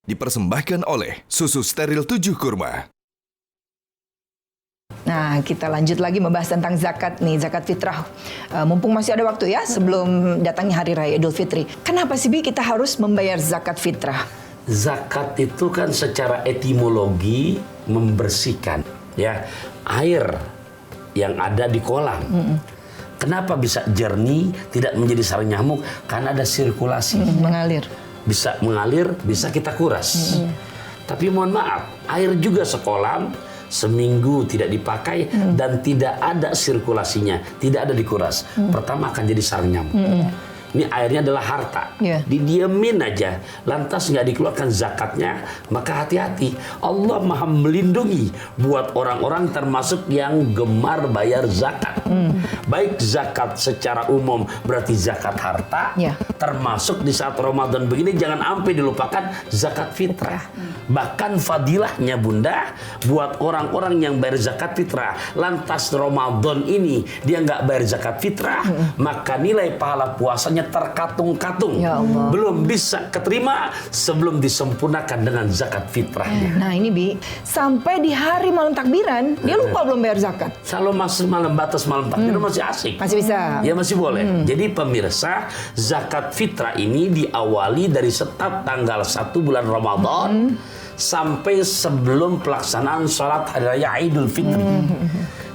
Dipersembahkan oleh Susu Steril 7 Kurma. Nah, kita lanjut lagi membahas tentang zakat nih, zakat fitrah. Mumpung masih ada waktu ya sebelum datangnya Hari Raya Idul Fitri. Kenapa sih Bi kita harus membayar zakat fitrah? Zakat itu kan secara etimologi membersihkan ya air yang ada di kolam. Kenapa bisa jernih, tidak menjadi sarang nyamuk? Karena ada sirkulasi. Mengalir. Bisa mengalir, bisa kita kuras. Tapi mohon maaf, air juga sekolam, seminggu tidak dipakai dan tidak ada sirkulasinya, tidak ada dikuras. Pertama akan jadi sarang nyamuk. Ini airnya adalah harta, didiemin aja, lantas nggak dikeluarkan zakatnya, maka hati-hati. Allah maha melindungi buat orang-orang termasuk yang gemar bayar zakat. Baik zakat secara umum berarti zakat harta, termasuk di saat Ramadan begini jangan sampai dilupakan zakat fitrah. Bahkan fadilahnya Bunda, buat orang-orang yang bayar zakat fitrah, lantas Ramadan ini dia nggak bayar zakat fitrah, maka nilai pahala puasanya terkatung-katung, belum bisa keterima sebelum disempurnakan dengan zakat fitrahnya. Nah ini Bi, sampai di hari malam takbiran dia lupa belum bayar zakat. Kalau masih malam batas malam takbiran masih asik, masih bisa. Ya masih boleh. Jadi pemirsa, zakat fitrah ini diawali dari setiap tanggal 1 bulan Ramadan sampai sebelum pelaksanaan sholat Hari Raya Idul Fitri.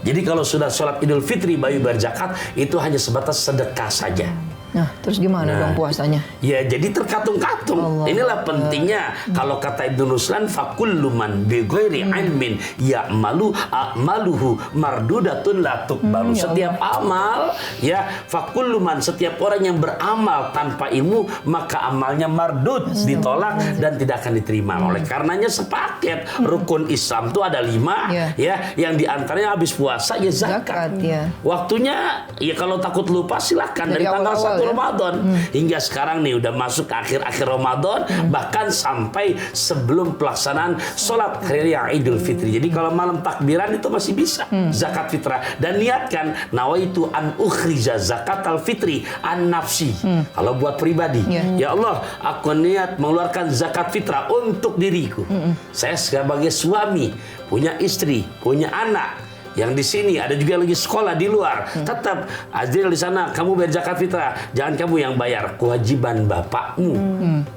Jadi kalau sudah sholat Idul Fitri bayu bayar zakat itu hanya sebatas sedekah saja. Nah, terus gimana dong puasanya? Ya, jadi terkatung-katung. Inilah pentingnya kalau kata Ibnu Ruslan, fakullu man bi ghairi ilmin ya'malu a'maluhu mardudatun la tuqbalu. Setiap amal, ya, fakullu man, setiap orang yang beramal tanpa ilmu, maka amalnya mardud, ditolak dan tidak akan diterima. Oleh karenanya sepaket rukun Islam itu ada 5, ya, yang diantaranya habis puasa ya zakat. Waktunya ya kalau takut lupa silakan dari tanggal 1 Ramadan hingga sekarang nih udah masuk ke akhir-akhir Ramadan, bahkan sampai sebelum pelaksanaan sholat Hari Raya Idul Fitri. Jadi kalau malam takbiran itu masih bisa zakat fitrah, dan niatkan nawaitu an ukhrija zakatal fitri an nafsi. Kalau buat pribadi, ya Allah, aku niat mengeluarkan zakat fitrah untuk diriku. Saya sebagai suami, punya istri, punya anak yang di sini, ada juga lagi sekolah di luar. Tetap Azril di sana, kamu bayar zakat fitrah, jangan kamu yang bayar, kewajiban bapakmu.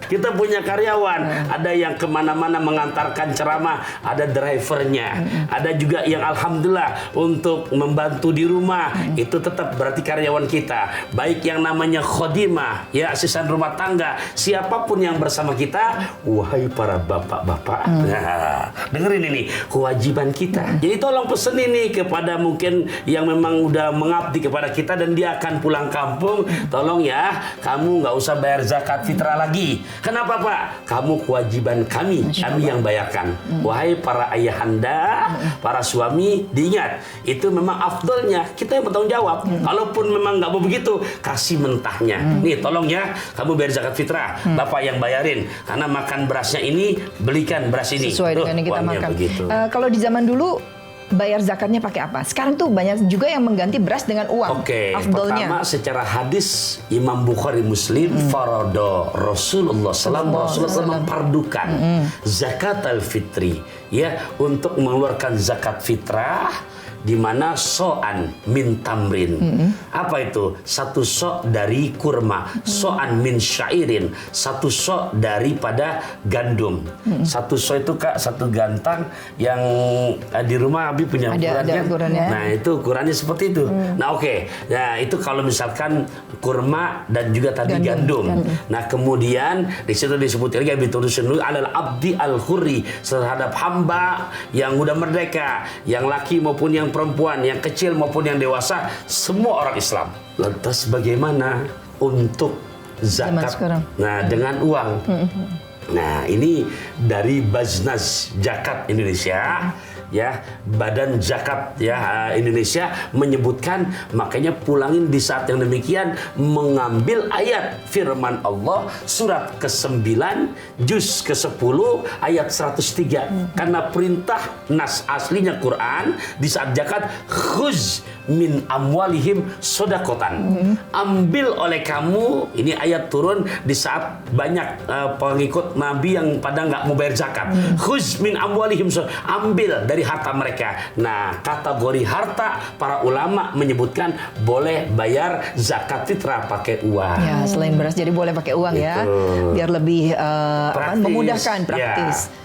Kita punya karyawan, ada yang kemana-mana mengantarkan ceramah, ada drivernya, ada juga yang alhamdulillah untuk membantu di rumah, itu tetap berarti karyawan kita. Baik yang namanya khodimah, ya asisten rumah tangga, siapapun yang bersama kita, wahai para bapak-bapak, nah, dengerin ini kewajiban kita. Jadi tolong pesen ini kepada mungkin yang memang udah mengabdi kepada kita dan dia akan pulang kampung, tolong ya, kamu nggak usah bayar zakat fitrah lagi. Kenapa Pak? Kamu kewajiban kami, kami yang bayarkan. Wahai para ayahanda, para suami, diingat, itu memang afdolnya kita yang bertanggung jawab. Kalaupun memang nggak mau begitu, kasih mentahnya. Nih tolong ya, kamu bayar zakat fitrah, Bapak yang bayarin, karena makan berasnya ini, belikan beras ini. Sesuai dengan yang kita makan. Kalau di zaman dulu bayar zakatnya pakai apa? Sekarang tuh banyak juga yang mengganti beras dengan uang. Pertama secara hadis Imam Bukhari Muslim, farada Rasulullah SAW mempardukan zakat al-fitri, ya, untuk mengeluarkan zakat fitrah, di mana so'an min tamrin. Apa itu? Satu so' dari kurma, so'an min syairin, satu so' daripada gandum. Satu so' itu Kak, satu gantang yang di rumah Abi punya ukuran kan? Nah itu ukurannya seperti itu. Nah nah itu kalau misalkan kurma dan juga tadi gandum. Nah kemudian di situ disebut lagi Abi tulisin dulu adalah abdi al-hurri, terhadap hamba yang udah merdeka, yang laki maupun yang perempuan, yang kecil maupun yang dewasa, semua orang Islam. Lantas bagaimana untuk zakat? Nah, dengan uang. Nah, ini dari Bajnas Zakat Indonesia. ya Badan Zakat ya Indonesia menyebutkan, makanya pulangin di saat yang demikian mengambil ayat firman Allah surat ke-9 juz ke-10 ayat 103 karena perintah nas aslinya Quran di saat zakat, khuz min amwalihim sodakotan, ambil oleh kamu. Ini ayat turun di saat banyak pengikut Nabi yang pada nggak mau bayar zakat. Khuz min amwalihim, ambil dari harta mereka. Nah, kategori harta para ulama menyebutkan boleh bayar zakat fitrah pakai uang. Ya, selain beras jadi boleh pakai uang ya, biar lebih memudahkan, praktis. Ya.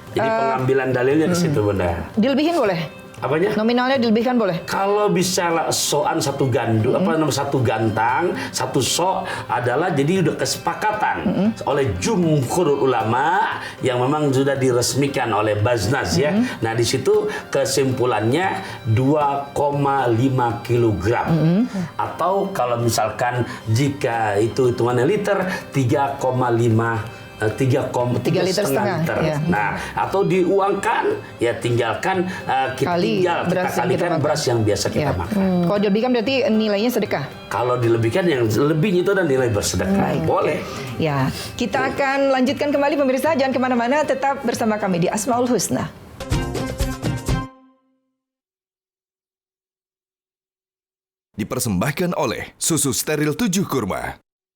Jadi pengambilan dalilnya di situ, Bunda. Dilebihin boleh? Apanya? Nominalnya dilebihkan boleh? Kalau bisa soan satu gandu, satu gantang, satu sok adalah jadi udah kesepakatan oleh jumhur ulama yang memang sudah diresmikan oleh Baznas ya. Nah di situ kesimpulannya 2,5 kilogram atau kalau misalkan jika itu hitungannya liter 3,5 3 liter setengah. Ya. Nah, atau diuangkan ya tinggalkan kita kalikan beras yang biasa kita makan. Kalau dilebihkan berarti nilainya sedekah. Kalau dilebihkan yang lebihnya itu adalah nilai bersedekah. Boleh. Ya, kita akan lanjutkan kembali pemirsa, jangan kemana-mana, tetap bersama kami di Asmaul Husna. Dipersembahkan oleh Susu Steril 7 Kurma.